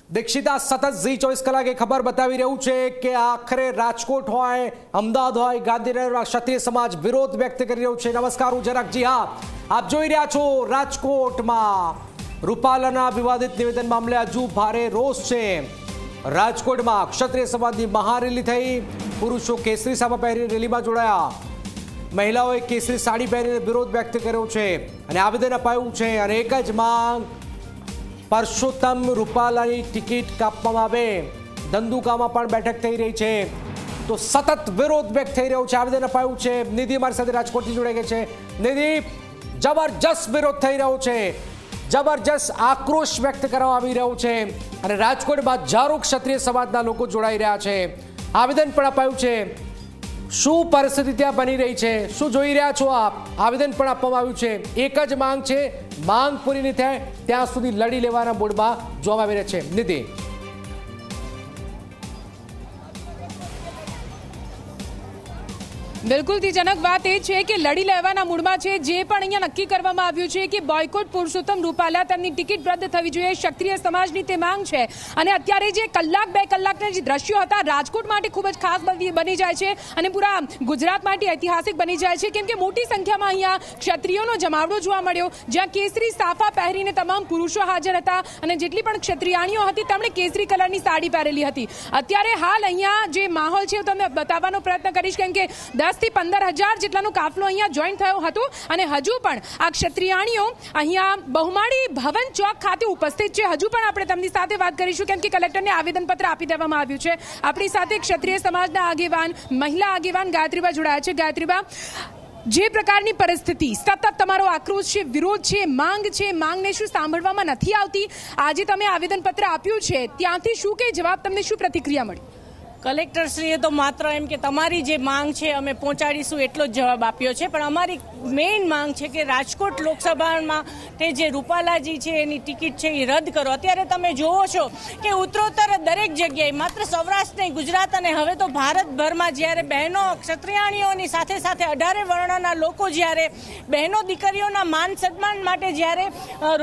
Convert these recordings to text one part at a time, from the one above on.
દીક્ષિતા સતત ઝી 24 કલાકે ખબર બતાવી રહ્યું છે કે આખરે રાજકોટ હોય, અમદાવાદ હોય, ગાંધીનગર ક્ષત્રિય સમાજ વિરોધ વ્યક્ત કરી રહ્યો છે। નમસ્કાર, હું જરાક જી હા, આપ જોઈ રહ્યા છો રાજકોટમાં રૂપાલાના વિવાદિત નિવેદન મામલે હજુ ભારે રોષ છે। રાજકોટમાં ક્ષત્રિય સમાજની મહારેલી થઈ, પુરુષો કેસરી સામા પહેરી રેલીમાં જોડાયા, મહિલાઓએ કેસરી સાડી પહેરીને વિરોધ વ્યક્ત કર્યો છે અને આવેદન અપાયું છે અને એક જ માંગ પરસોત્તમ રૂપાલાની ટિકિટ કાપવામાં આવે। ધંધુકામાં પણ બેઠક થઈ રહી છે તો સતત વિરોધ વ્યક્ત થઈ રહ્યો છે, આવેદન અપાયું છે। નિધિ અમારી સાથે રાજકોટથી જોડાઈ ગઈ છે। નિધિ, જબરજસ્ત વિરોધ થઈ રહ્યો છે, જબરજસ્ત આક્રોશ વ્યક્ત કરવામાં આવી રહ્યો છે અને રાજકોટમાં હજારો ક્ષત્રિય સમાજના લોકો જોડાઈ રહ્યા છે, આવેદન પણ અપાયું છે। શું પરિસ્થિતિ ત્યાં બની રહી છે, શું જોઈ રહ્યા છો આપ? આવેદન પણ આપવામાં આવ્યું છે, એક જ માંગ છે, માંગ પૂરી નહીં થાય ત્યાં સુધી લડી લેવાના મૂડમાં જોવા આવી રહ્યા છે। નિધિ, બિલકુલ જનક વાત એ છે કે લડી લેવાના મૂડમાં છે। જે પણ અહીંયા નક્કી કરવામાં આવ્યું છે કે બોયકોટ પુરુષોત્તમ રૂપાલા, તેમની ટિકિટ રદ થવી જોઈએ, ક્ષત્રિય સમાજની તે માંગ છે। અને અત્યારે જે કલાક બે કલાકના જે દ્રશ્યો હતા રાજકોટ માટે ખૂબ જ ખાસ બની જાય છે અને પૂરા ગુજરાત માટે ઐતિહાસિક બની જાય છે, કેમ કે મોટી સંખ્યામાં અહીંયા ક્ષત્રિયોનો જમાવડો જોવા મળ્યો, જ્યાં કેસરી સાફા પહેરીને તમામ પુરુષો હાજર હતા અને જેટલી પણ ક્ષત્રિયાણીઓ હતી તેમણે કેસરી કલરની સાડી પહેરેલી હતી। અત્યારે હાલ અહીંયા જે માહોલ છે તમને બતાવવાનો પ્રયત્ન કરીશ, કેમ કે 10 થી 15,000 જેટલાનો કાફલો અહીંયા જોઈન થયો હતો અને હજુ પણ આ ક્ષત્રિયાણીઓ અહીંયા બહુમાળી ભવન ચોક ખાતે ઉપસ્થિત છે। હજુ પણ આપણે તેમની સાથે વાત કરીશું, કેમ કે કલેક્ટરને આવેદનપત્ર આપી દેવામાં આવ્યું છે। આપણી સાથે ક્ષત્રિય સમાજના આગેવાન, મહિલા આગેવાન ગાયત્રીબા જોડાયા છે। ગાયત્રીબા, જે પ્રકારની પરિસ્થિતિ, સતત તમારો આક્રોશ છે, વિરોધ છે, માંગ છે, માંગને શું સાંભળવામાં નથી આવતી? આજે તમે આવેદનપત્ર આપ્યું છે, ત્યાંથી શું કે જવાબ, તમને શું પ્રતિક્રિયા મળી? કલેક્ટરશ્રીએ તો માત્ર એમ કે તમારી જે માંગ છે અમે પહોંચાડીશું એટલો જ જવાબ આપ્યો છે, પણ અમારી મેઇન માંગ છે કે રાજકોટ લોકસભામાં તે જે રૂપાલાજી છે એની ટિકિટ છે એ રદ કરો। અત્યારે તમે જોવો છો કે ઉત્તરોત્તર દરેક જગ્યાએ, માત્ર સૌરાષ્ટ્ર નહીં, ગુજરાત અને હવે તો ભારતભરમાં જ્યારે બહેનો ક્ષત્રિયાણીઓની સાથે સાથે 18 વર્ણના લોકો જ્યારે બહેનો દીકરીઓના માન સન્માન માટે જ્યારે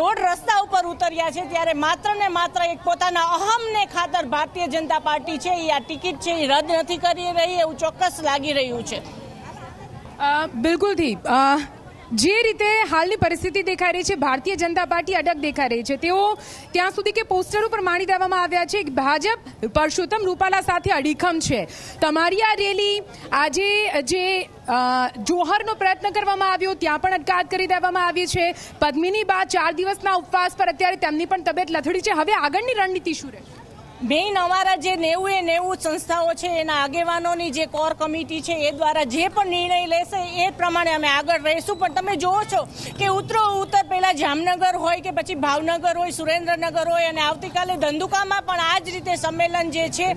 રોડ રસ્તા ઉપર ઉતર્યા છે, ત્યારે માત્ર ને માત્ર એક પોતાના અહમને ખાતર ભારતીય જનતા પાર્ટી છે એ આ ટિકિટ છે એ રદ નથી કરી રહી, એવું ચોક્કસ લાગી રહ્યું છે। બિલકુલથી જે રીતે હાલની પરિસ્થિતિ દેખાઈ રહી છે, ભારતીય જનતા પાર્ટી અડગ દેખાઈ રહી છે। તેઓ ત્યાં સુધી કે પોસ્ટર ઉપર માની દેવામાં આવ્યા છે કે ભાજપ પરસોત્તમ રૂપાલા સાથે અડીખમ છે। તમારી આ રેલી, આજે જે જોહરનો પ્રયત્ન કરવામાં આવ્યો ત્યાં પણ અટકાયત કરી દેવામાં આવી છે। પદ્મિની બા 4 દિવસના ઉપવાસ પર, અત્યારે તેમની પણ તબિયત લથડી છે। હવે આગળની રણનીતિ શું રહેશે? મેઇન અમારા જે 90 સંસ્થાઓ છે એના આગેવાનોની જે કોર કમિટી છે એ દ્વારા જે પણ નિર્ણય લેશે એ પ્રમાણે અમે આગળ રહીશું। પણ તમે જુઓ છો કે ઉત્તર પહેલાં જામનગર હોય કે પછી ભાવનગર હોય, સુરેન્દ્રનગર હોય અને આવતીકાલે ધંધુકામાં પણ આ જ રીતે સંમેલન જે છે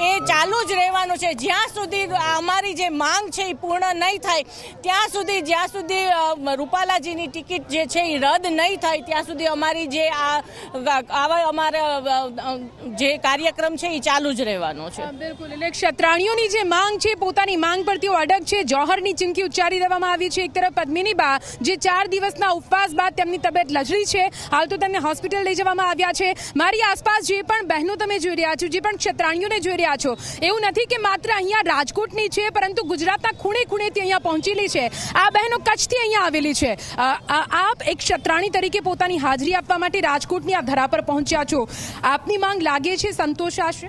એ ચાલુ જ રહેવાનું છે, જ્યાં સુધી અમારી જે માંગ છે એ પૂર્ણ નહીં થાય ત્યાં સુધી, જ્યાં સુધી રૂપાલાજીની ટિકિટ જે છે એ રદ નહીં થાય ત્યાં સુધી અમારી જે આવા અમારા જે કાર્યક્રમ છે એ ચાલુ જ રહેવાનો છે। બિલકુલ, એટલે ક્ષત્રાણીઓની જે માંગ છે, પોતાની માંગ પર તેઓ અડગ છે। જોહરની ચીમકી ઉચ્ચારી દેવામાં આવી છે। એક તરફ પદ્મિની બા જે 4 દિવસના ઉપવાસ બાદ તેમની તબિયત લથડી છે, હાલ તો તેમને હોસ્પિટલ લઈ જવામાં આવ્યા છે। મારી આસપાસ જે પણ બહેનો તમે જોઈ રહ્યા છો, જે પણ ક્ષત્રાણીઓને જોઈ રહ્યા છો, એવું નથી કે માત્ર અહીંયા રાજકોટની છે, પરંતુ ગુજરાતના ખૂણે ખૂણેથી અહીંયા પહોંચેલી છે। આ બહેનો કચ્છથી અહીંયા આવેલી છે। આપ એક ક્ષત્રાણી તરીકે પોતાની હાજરી આપવા માટે રાજકોટની આ ધરા પર પહોંચ્યા છો, આપની માંગ લાગે છે સંતોષાશે?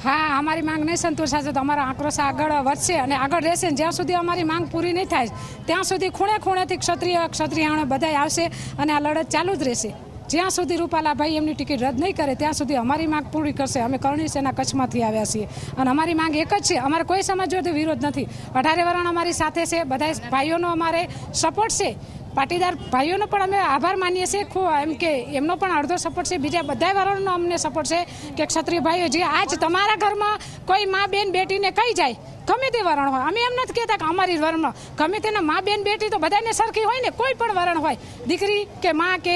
હા, અમારી માંગ નહીં સંતોષાશે તો અમારો આક્રોશ આગળ વધશે અને આગળ રહેશે। જ્યાં સુધી અમારી માંગ પૂરી નહીં થાય ત્યાં સુધી ખૂણે ખૂણેથી ક્ષત્રિયાણો બધા આવશે અને આ લડત ચાલુ જ રહેશે। જ્યાં સુધી રૂપાલાભાઈ એમની ટિકિટ રદ નહીં કરે ત્યાં સુધી અમારી માંગ પૂરી કરશે। અમે કરણી સેના કચ્છમાંથી આવ્યા છીએ અને અમારી માંગ એક જ છે, અમારે કોઈ સમાજ જોડે વિરોધ નથી। 18 વર્ણ અમારી સાથે છે, બધા ભાઈઓનો અમારે સપોર્ટ છે, પાટીદાર ભાઈઓનો પણ અમે આભાર માનીએ છીએ, એમ કે એમનો પણ અડધો સપોર્ટ છે, બીજા બધા વર્ણનો અમને સપોર્ટ છે કે ક્ષત્રિય ભાઈઓ જે આજ તમારા ઘરમાં કોઈ મા બેન બેટીને કહી જાય, ગમે તે વરણ હોય, અમે એમ નથી કહેતા કે અમારી વર્ણમાં ગમે તેના મા બેન બેટી તો બધાને સરખી હોય ને, કોઈ પણ વરણ હોય, દીકરી કે મા કે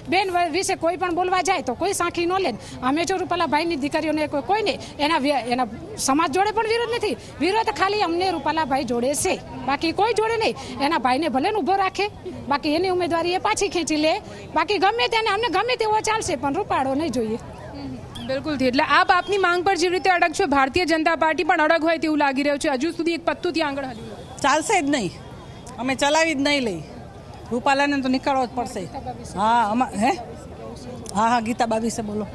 બેન વિશે કોઈ પણ બોલવા જાય તો કોઈ સાંખી ન લે। અમે જો રૂપાલાભાઈની દીકરીઓને કોઈને એના સમાજ જોડે પણ વિરોધ નથી, વિરોધ ખાલી અમને રૂપાલાભાઈ જોડે છે, બાકી કોઈ જોડે નહીં। એના ભાઈને ભલે ઊભો રાખે, બાકી એની ઉમેદવારી એ પાછી ખેંચી લે, બાકી ગમે તેને અમને ગમે તેવો ચાલશે પણ રૂપાળો નહીં જોઈએ। બિલકુલથી એટલે આપ આપની માંગ પર જે રીતે અડગ છો, ભારતીય જનતા પાર્ટી પણ અડગ હોય તેવું લાગી રહ્યું છે. હજુ સુધી એક પત્તું ત્યાં આગળ હલ્યું નથી. ચાલશે જ નહીં, અમે ચલાવી જ નહીં લઈ. રૂપાલાને તો નીકળવો જ પડશે. હા હા ગીતાબા વિશે બોલો.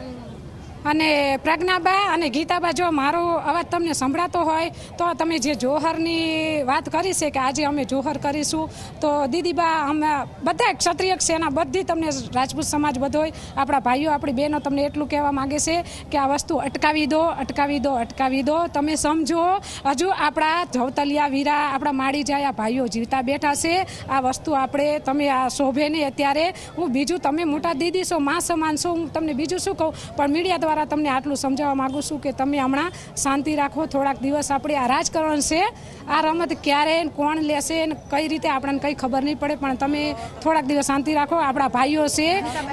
અને પ્રજ્ઞાબા અને ગીતાબા, જો મારો અવાજ તમને સંભળાતો હોય તો તમે જે જોહરની વાત કરી છે કે આજે અમે જોહર કરીશું, તો દીદીબા અમે બધા ક્ષત્રિય સેના બધી તમને રાજપૂત સમાજ બધો આપણા ભાઈઓ આપણી બહેનો તમને એટલું કહેવા માગે છે કે આ વસ્તુ અટકાવી દો, અટકાવી દો, અટકાવી દો. તમે સમજો, હજુ આપણા જવતલિયા વીરા, આપણા માળી જાય આ ભાઈઓ જીવતા બેઠા છે. આ વસ્તુ આપણે તમે આ શોભે નહીં અત્યારે. હું બીજું, તમે મોટા દીદી છો, માં સમાન છો, હું તમને બીજું શું કહું, પણ મીડિયા દ્વારા તમને આટલું સમજાવવા માંગુ છું કે તમે હમણાં શાંતિ રાખો. થોડાક દિવસ આપણે આ રાજકારણ છે, આ રમત ક્યારે કોણ લેશે ને કઈ રીતે આપણને કંઈ ખબર નહીં પડે, પણ તમે થોડાક દિવસ શાંતિ રાખો. આપણા ભાઈઓ છે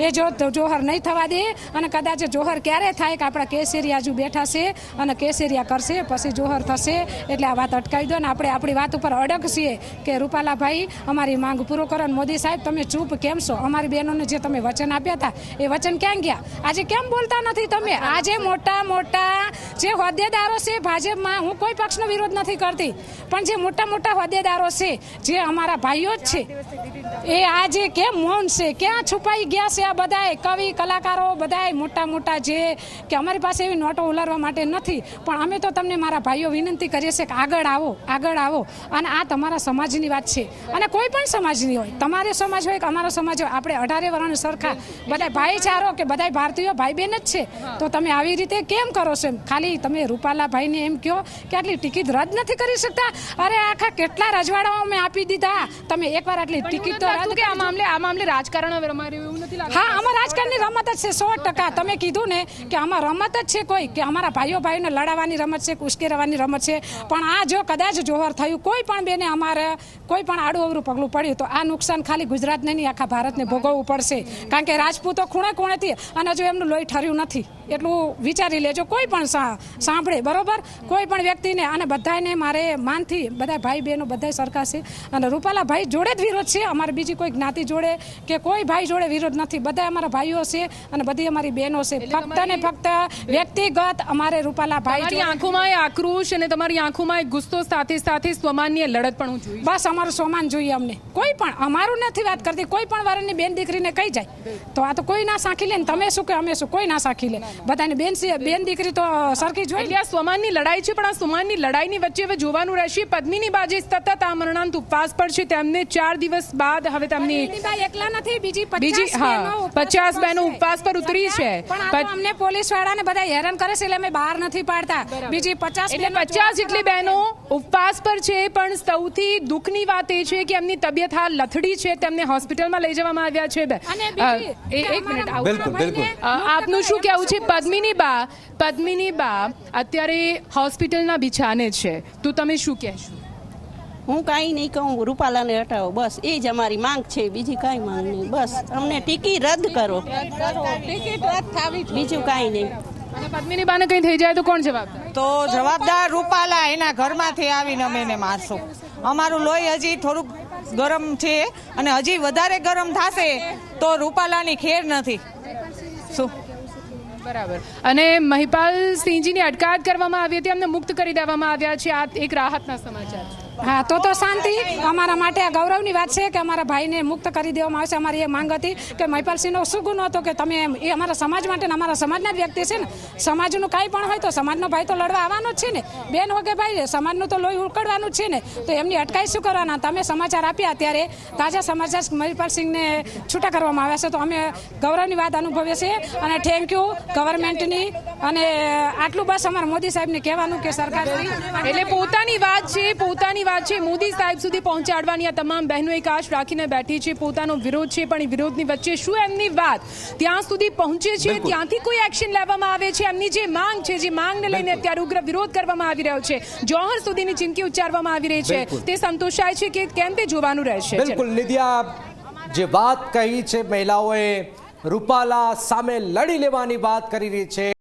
એ જો જોહર નહીં થવા દે, અને કદાચ જોહર ક્યારે થાય કે આપણા કેસરિયા હજુ બેઠા છે અને કેસરિયા કરશે પછી જોહર થશે, એટલે આ વાત અટકાવી દો. ને આપણે આપણી વાત ઉપર અડગ છીએ કે રૂપાલાભાઈ અમારી માંગ પૂરો કરો. અને મોદી સાહેબ તમે ચૂપ કેમ છો? અમારી બહેનોને જે તમે વચન આપ્યા હતા એ વચન ક્યાં ગયા? આજે કેમ બોલતા નથી તમે? આજે મોટા મોટા જે હોદ્દેદારો છે ભાજપમાં, હું કોઈ પક્ષનો વિરોધ નથી કરતી, પણ જે મોટા મોટા હોદ્દેદારો છે જે અમારા ભાઈઓ જ છે, એ આજે કેમ મૌન છે? ક્યાં છુપાઈ ગયા છે આ બધાય કવિ કલાકારો બધાય મોટા મોટા? જે કે અમારી પાસે એવી નોટો ઉલારવા માટે નથી, પણ અમે તો તમને મારા ભાઈઓ વિનંતી કરીએ છીએ કે આગળ આવો, આગળ આવો. અને આ તમારા સમાજની વાત છે, અને કોઈ પણ સમાજની હોય, તમારો સમાજ હોય કે અમારો સમાજ હોય, આપણે 18 વર્ષ સરખા બધા ભાઈચારો કે બધા ભારતીયો ભાઈ બહેન જ છે. તો તમે આવી રીતે કેમ કરો છો? ખાલી તમે રૂપાલાભાઈને એમ કહો કે આટલી ટિકિટ રદ નથી કરી શકતા? અરે આખા કેટલા રજવાડાઓ મેં આપી દીધા, તમે એકવાર આટલી ટિકિટ તો રદ કે આ મામલે રાજકારણ હવે રમાઈ રહ્યું એવું નથી લાગતું? હા, આમાં રાજકારણની રમત જ છે 100%. તમે કીધું ને કે આમાં રમત જ છે, કોઈ કે અમારા ભાઈઓને લડાવવાની રમત છે, ઉશ્કેરવાની રમત છે. પણ આ જો કદાચ જોહર થયું, કોઈ પણ બેને અમારે કોઈ પણ આડું અવરું પગલું પડ્યું, તો આ નુકસાન ખાલી ગુજરાતને નહીં આખા ભારતને ભોગવવું પડશે. કારણ કે રાજપૂતો ખૂણે ખૂણેથી, અને જો એમનું લોહી ઠર્યું નથી એટલું વિચારી લેજો. કોઈ પણ સાંભળે, બરોબર, કોઈ પણ વ્યક્તિને. અને બધાને મારે માનથી બધા ભાઈ બહેનો બધા સરખા છે, અને રૂપાલાભાઈ જોડે જ વિરોધ છે. અમારે બીજી કોઈ જ્ઞાતિ જોડે કે કોઈ ભાઈ જોડે વિરોધ નથી. બધા અમારા ભાઈઓ છે અને બધી અમારી બહેનો છે. ફક્ત ને ફક્ત વ્યક્તિગત અમારે રૂપાલાભાઈ, તમારી આંખોમાં આક્રોશ અને તમારી આંખોમાં એક ગુસ્સો, સાથે સાથે સ્વમાન્ય લડત પણ હું જોઈ. બસ અમારું સ્વમાન જોઈએ અમને. કોઈ પણ અમારું નથી વાત કરતી, કોઈ પણ વારની બેન દીકરીને કહી જાય તો આ તો કોઈ ના સાંખી લે ને તમે શું કે અમે શું, કોઈ ના સાંખી લે. બધાને બેન દીકરી તો સરખી જોઈ. એટલે આ સ્વમાનની લડાઈ છે, પણ આ સ્વમાનની લડાઈની વચ્ચે હવે જોવાનું રહેશે. પદ્મિની બા જે સતત આ મરણાંત ઉપવાસ પર છે, તેમને 4 દિવસ બાદ હવે તેમની એકલા નથી, બીજી 50 બહેનો ઉપવાસ પર ઉતરી છે. પણ અમને પોલીસ વાળાને બધા હેરાન કરે છે એટલે અમે બહાર નથી પાડતા. બીજી 50 જેટલી બહેનો ઉપવાસ પર છે, પણ સૌથી દુઃખની વાત એ છે કે એમની તબિયત હાલ લથડી છે, તેમને હોસ્પિટલમાં લઈ જવામાં આવ્યા છે. એક મિનિટ, આપનું શું કહેવું છે? પદ્મિની બા અત્યારે હોસ્પિટલના બિછાને છે, તો તમે શું કહેશો? હું કાંઈ નહીં કહું, રૂપાલાને હટાવો, બસ એ જ અમારી માંગ છે, બીજી કાંઈ માંગ નહીં. બસ અમને ટિકિટ રદ કરો, ટિકિટ રદ થાવી, બીજું કાંઈ નહીં. અને પદ્મિની બાને કંઈ થઈ જાય તો કોણ જવાબદાર? તો જવાબદાર રૂપાલા, એના ઘરમાંથી આવીને અમે એને મારશું. અમારું લોહી હજી થોડુંક ગરમ છે, અને હજી વધારે ગરમ થશે તો રૂપાલાની ખેર નથી. શું બરાબર. અને મહિપાલ સિંહજીની અટકાયત કરવામાં આવી હતી, એમને મુક્ત કરી દેવામાં આવ્યા છે. આ એક રાહતના સમાચાર છે. હા, તો શાંતિ. અમારા માટે આ ગૌરવની વાત છે કે અમારા ભાઈને મુક્ત કરી દેવામાં આવશે. અમારી એ માંગ હતી કે મહિપાલસિંહનો શું ગુનો હતો કે તમે, એ અમારા સમાજ માટે, અમારા સમાજના જ વ્યક્તિ છે ને. સમાજનું કાંઈ પણ હોય તો સમાજનો ભાઈ તો લડવા આવવાનો જ છે ને. બેન વગે ભાઈ, સમાજનું તો લોહી ઉકળવાનું જ છે ને. તો એમની અટકાઈ શું કરવાના? તમે સમાચાર આપ્યા અત્યારે તાજા સમાચાર મહિપાલસિંહને છૂટા કરવામાં આવ્યા છે, તો અમે ગૌરવની વાત અનુભવીએ છીએ. અને થેન્ક યુ ગવર્મેન્ટની. અને આટલું બસ અમારા મોદી સાહેબને કહેવાનું કે સરકાર એટલે પોતાની વાત છે મોદી સાહેબ સુધી પહોંચાડવાની આ તમામ બહેનો એક આશ રાખીને બેઠી છે. પોતાનો વિરોધ છે, પણ એ વિરોધની વચ્ચે શું એમની વાત ત્યાં સુધી પહોંચે છે, ત્યાંથી કોઈ એક્શન લેવામાં આવે છે? એમની જે માંગ છે, જે માંગને લઈને અત્યારે ઉગ્ર વિરોધ કરવામાં આવી રહ્યો છે, જોહર સુધીની ચીમકી ઉચ્ચારવામાં આવી રહી છે, તે સંતોષાય છે કે કેમ તે જોવાનું રહેશે. બિલકુલ નિધિયા, જે વાત કહી છે, મહિલાઓએ રૂપાલા સામે લડી લેવાની વાત કરી રહી છે.